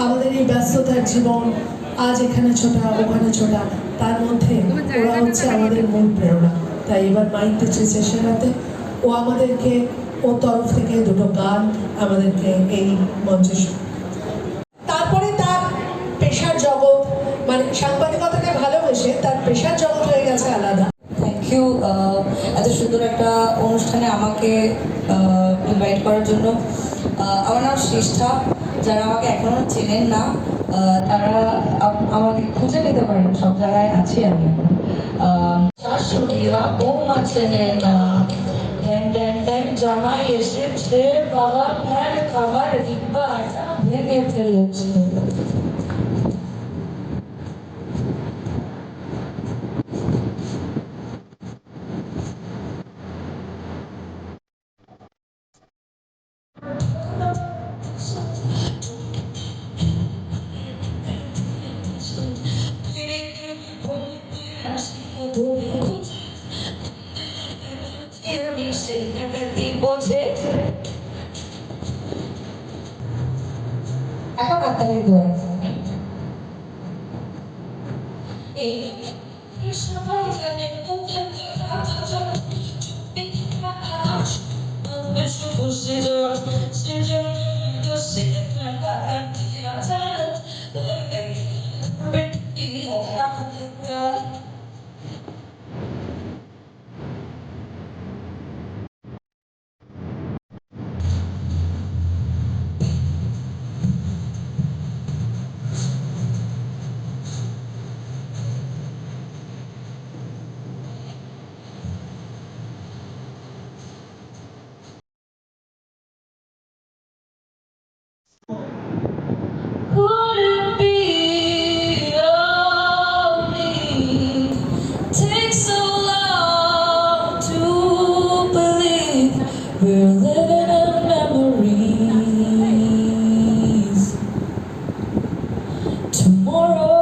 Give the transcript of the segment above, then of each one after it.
আমাদের এই ব্যস্ততার জীবন, আজ এখানে ছোটা ওখানে ছোটা, তার মধ্যে ওরা হচ্ছে আমাদের মূল প্রেরণা। তাই এবার মাইক দিচ্ছে চেষ্টার হাতে, ও আমাদেরকে ওর তরফ থেকে দুটো গান আমাদেরকে এই মঞ্চে তারপরে তার পেশার জগৎ, মানে সাংবাদিকতাকে ভালোবেসে তার পেশার জগৎ হয়ে গেছে আলাদা। থ্যাংক ইউ এত সুন্দর একটা অনুষ্ঠানে আমাকে ইনভাইট করার জন্য। আমার নাম শ্রেষ্ঠা। যারা আমাকে এখনো চেনেন না তারা আমাকে খুঁজে নিতে পারেন, সব জায়গায় আছি আমি এখন। শাশুড়িরা বৌমা চেনে না, জামাই এসেছে, বাবা ফ্যান খাবার ডিব্বাটা ভেঙে ফেলেছে। এখন আপনাদের দোয়া সবাই জানে Could it be only takes so long to believe we're living in memories? Tomorrow,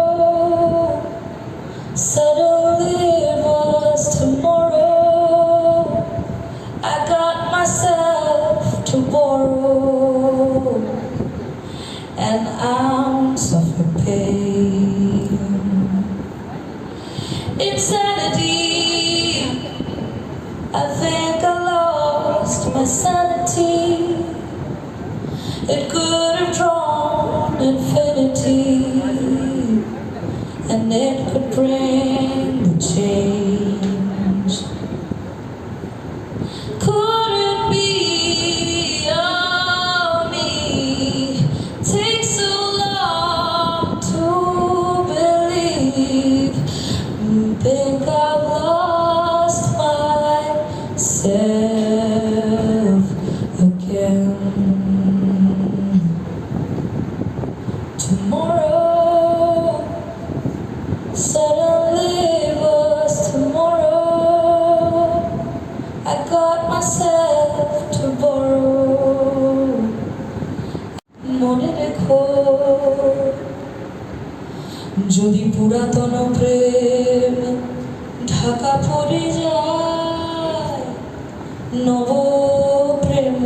suddenly it was tomorrow. I got myself to borrow an ounce of her pain. Insanity, I think I lost my sanity. It could have drawn infinity, and it could bring the change. Could it be me? Takes so long to believe. Think I've lost myself again. Tomorrow, suddenly it was tomorrow. I got myself to borrow. মনে রেখো, যদি পুরাতন প্রেম ঢাকা পড়ে যায়, নব প্রেম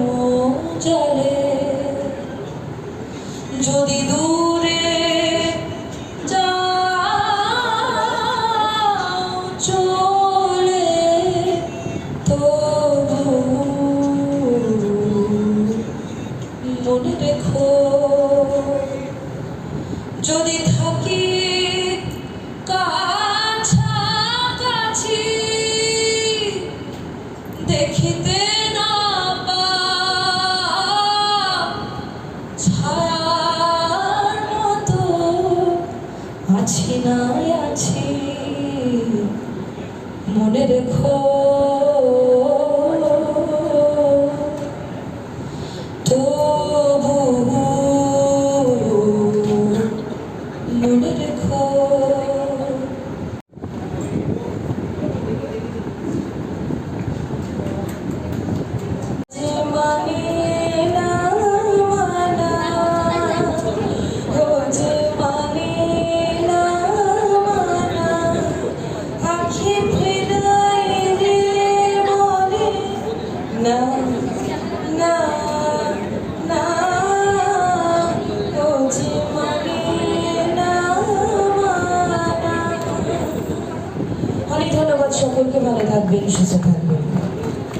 জালে, যদি দূরে যাও চলে, তবু মনে রেখো, যদি থাকি কাছাকাছি, দেখিতে না পাও, ছায়ার মতো আছি না আছি, মনে রেখো, তবু মনে রেখো। আখি ফেরাই ধন্যবাদ সকলকে, ভালো থাকবেন, সুস্থ থাকবেন।